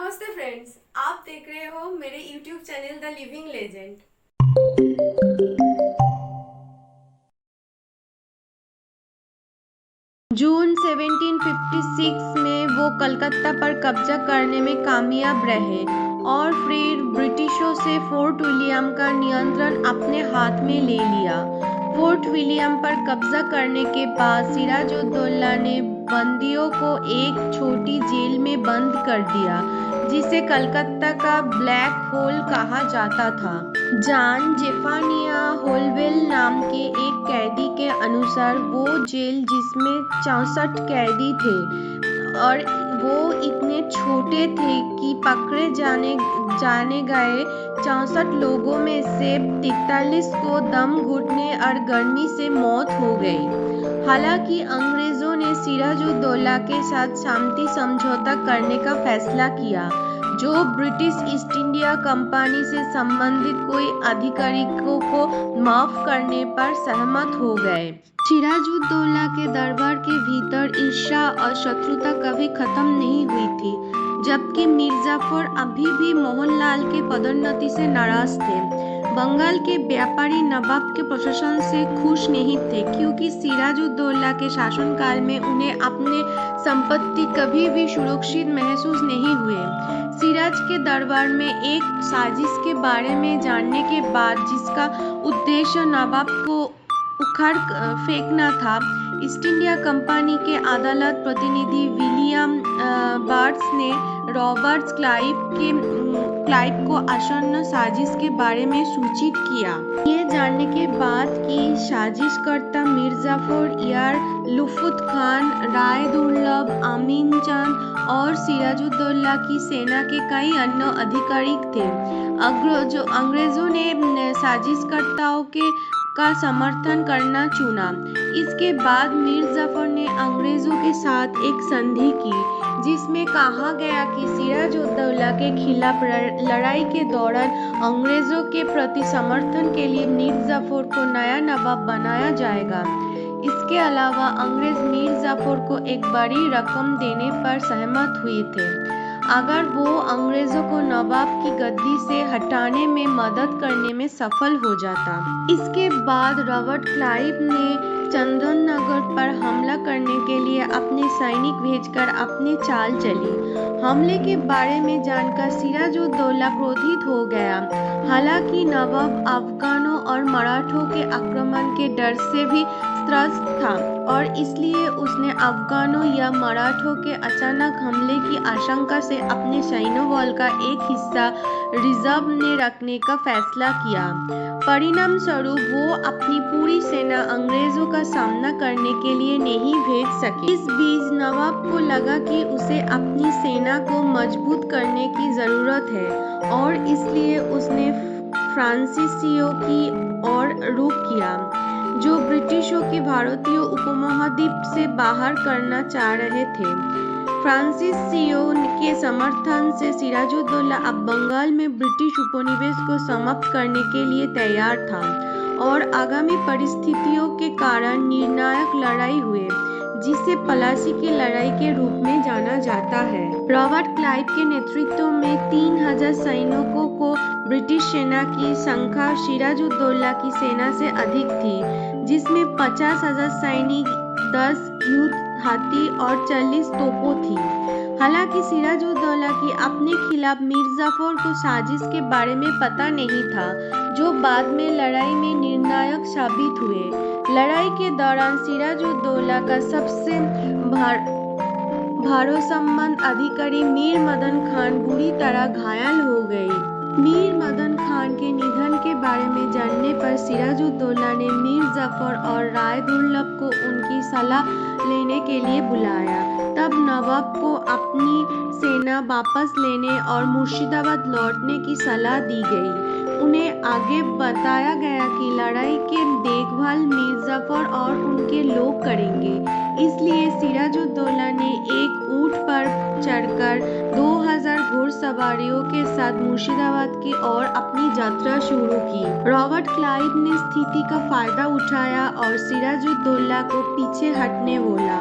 नमस्ते फ्रेंड्स, आप देख रहे हो मेरे YouTube channel the living legend. June 1756 में वो कलकत्ता पर कब्जा करने में कामयाब रहे और फिर ब्रिटिशों से फोर्ट विलियम का नियंत्रण अपने हाथ में ले लिया। फोर्ट विलियम पर कब्जा करने के बाद सिराजुद्दौला ने बंदियों को एक छोटी जेल में बंद कर दिया, जिसे कलकत्ता का ब्लैक होल कहा जाता था। जॉन जेफानिया होलवेल नाम के एक कैदी के अनुसार वो जेल, जिसमें 64 कैदी थे और वो इतने छोटे थे कि पकड़े जाने गए 64 लोगों में से 43 को दम घुटने और गर्मी से मौत हो गई। हालांकि अंग्रेजों ने सिराजुद्दौला के साथ शांति समझौता करने का फैसला किया, जो ब्रिटिश ईस्ट इंडिया कंपनी से संबंधित कोई अधिकारियों को माफ करने पर सहमत हो गए। सिराजुद्दौला के दरबार के भीतर ईर्ष्या और शत्रुता कभी खत्म नहीं हुई थी, जबकि मीर जाफर अभी भी मोहनलाल के पदोन्नति से नाराज थे। बंगाल के व्यापारी नवाब के प्रशासन से खुश नहीं थे, क्योंकि सिराजुद्दौला के शासनकाल में उन्हें अपने संपत्ति कभी भी सुरक्षित महसूस नहीं हुए। सिराज के दरबार में एक साजिश के बारे में जानने के बाद, जिसका उद्देश्य नवाब को उखाड़ फेंकना था, ईस्ट इंडिया कंपनी के अदालत प्रतिनिधि विलियम बार्ट्स ने रॉबर्ट क्लाइव को आसन्न साजिश के बारे में सूचित किया। ये जानने के बाद कि साजिशकर्ता मीर जाफर, यार लुत्फुत खान, राय दुर्लभ, अमीन चंद और सिराजुद्दौला की सेना के कई अन्य अधिकारी थे, अंग्रेजों ने साजिशकर्ताओं का समर्थन करना चुना। इसके बाद मीर जाफर ने अंग्रेजों के साथ एक संधि की, जिसमें कहा गया कि सिराजुद्दौला के खिलाफ लड़ाई के दौरान अंग्रेजों के प्रति समर्थन के लिए मीर जाफर को नया नवाब बनाया जाएगा। इसके अलावा अंग्रेज मीर जाफर को एक बड़ी रकम देने पर सहमत हुए थे अगर वो अंग्रेजों को नवाब की गद्दी से हटाने में मदद करने में सफल हो जाता। इसके बाद रॉबर्ट क्लाइव ने चंदननगर पर हमला करने के लिए अपने सैनिक भेजकर अपनी चाल चली। हमले के बारे में जानकर सिराजुद्दौला क्रोधित हो गया। हालांकि नवाब अफगानों और मराठों के आक्रमण के डर से भी त्रस्त था और इसलिए उसने अफगानों या मराठों के अचानक हमले की आशंका से अपने सैन्यबल का एक हिस्सा रिजर्व में रखने का फैसला किया। परिणाम स्वरूप वो अपनी पूरी सेना अंग्रेजों का सामना करने के लिए नहीं भेज सके। इस बीच नवाब को लगा कि उसे अपनी सेना को मजबूत करने की जरूरत है और इसलिए उसने फ्रांसीसियों की ओर रुख किया, जो ब्रिटिशों के भारतीय उपमहाद्वीप से बाहर करना चाह रहे थे। फ्रांसीसियों के समर्थन से सिराजुद्दौला अब बंगाल में ब्रिटिश उपनिवेश को समाप्त करने के लिए तैयार था और आगामी परिस्थितियों के कारण निर्णायक लड़ाई हुई, जिसे पलासी की लड़ाई के रूप में जाना जाता है। रॉबर्ट क्लाइव के नेतृत्व में 3000 सैनिकों को ब्रिटिश सेना की संख्या सिराजुद्दौला की सेना से अधिक थी, जिसमें 50,000 सैनिक, 10 युद्ध हाथी और 40 तोपों थी। हालांकि सिराजुद्दौला की अपने खिलाफ मीर जाफर को साजिश के बारे में पता नहीं था, जो बाद में लड़ाई में निर्णायक साबित हुए। लड़ाई के दौरान सिराजुद्दौला का सबसे भरोसेमंद अधिकारी मीर मदन खान बुरी तरह घायल हो गई। मीर मदन खान के निधन के बारे में जानने पर सिराजुद्दौला ने मीर जाफर और राय दुर्लभ को उनकी सलाह लेने के लिए बुलाया। तब नवाब को अपनी सेना वापस लेने और मुर्शिदाबाद लौटने की सलाह दी गई। उन्हें आगे बताया गया कि लड़ाई की देखभाल मीर जाफर और उनके लोग करेंगे। इसलिए सिराजुद्दौला ने एक ऊंट पर चढ़कर 2000 घुड़सवारियों के साथ मुर्शिदाबाद की ओर अपनी यात्रा शुरू की। रॉबर्ट क्लाइव ने स्थिति का फायदा उठाया और सिराजुद्दौला को पीछे हटने बोला,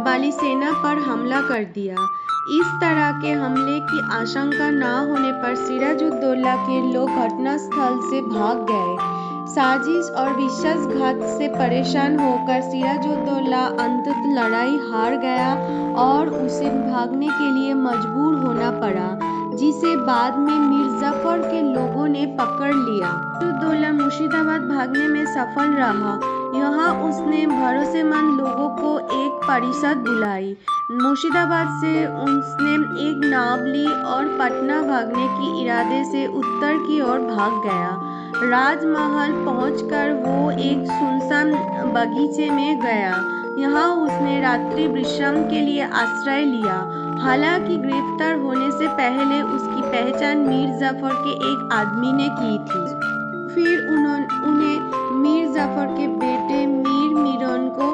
वाली सेना पर हमला कर दिया। इस तरह के हमले की आशंका न होने पर सिराजुद्दौला के लोग घटनास्थल से भाग गए। साजिश और विश्वासघात से परेशान होकर सिराजुद्दौला अंततः लड़ाई हार गया और उसे भागने के लिए मजबूर होना पड़ा, जिसे बाद में मीर जाफर के लोगों ने पकड़ लिया। सिराजुद्दौला मुर्शिदाबाद भागने में सफल रहा। यहाँ उसने भरोसेमंद लोगों को एक परिषद बुलाई। मुर्शिदाबाद से उसने एक नाव ली और पटना भागने के इरादे से उत्तर की ओर भाग गया। राजमहल पहुंचकर वो एक सुनसान बगीचे में गया। यहाँ उसने रात्रि विश्राम के लिए आश्रय लिया। हालांकि गिरफ्तार होने से पहले उसकी पहचान मीर जाफर के एक आदमी ने की थी। फिर उन्हें मीर जाफर के बेटे मीर मीरान को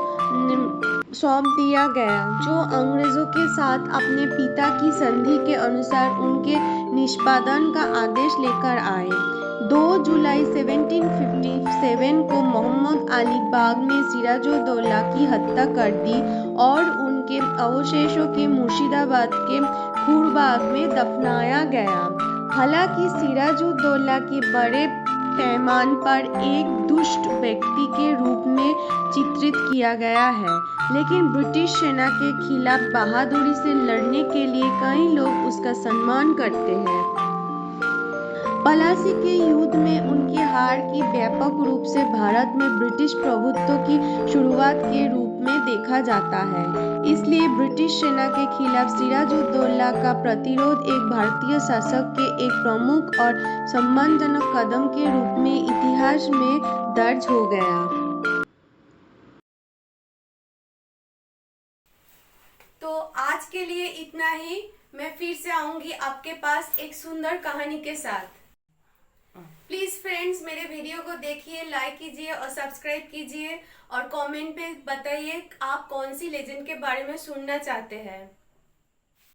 सौंप दिया गया, जो अंग्रेजों के साथ अपने पिता की संधि के अनुसार उनके निष्पादन का आदेश लेकर आए। 2 जुलाई 1757 को मोहम्मद अली बाग में सिराजुद्दौला की हत्या कर दी और उनके अवशेषों के मुर्शिदाबाद के खूरबाग में दफनाया गया। हालांकि सिराजुद्दौला के बड़े पैमाने पर एक दुष्ट व्यक्ति के रूप में चित्रित किया गया है, लेकिन ब्रिटिश सेना के खिलाफ बहादुरी से लड़ने के लिए कई लोग उसका सम्मान करते हैं। पलासी के युद्ध में उनकी हार की व्यापक रूप से भारत में ब्रिटिश प्रभुत्व की शुरुआत के रूप में देखा जाता है। इसलिए ब्रिटिश सेना के खिलाफ सिराजुद्दौला का प्रतिरोध एक भारतीय शासक के एक प्रमुख और सम्मानजनक कदम के रूप में इतिहास में दर्ज हो गया। तो आज के लिए इतना ही। मैं फिर से आऊंगी आपके पास एक सुंदर कहानी के साथ। प्लीज फ्रेंड्स, मेरे वीडियो को देखिए, लाइक कीजिए और सब्सक्राइब कीजिए और कमेंट पे बताइए आप कौन सी लेजेंड के बारे में सुनना चाहते हैं।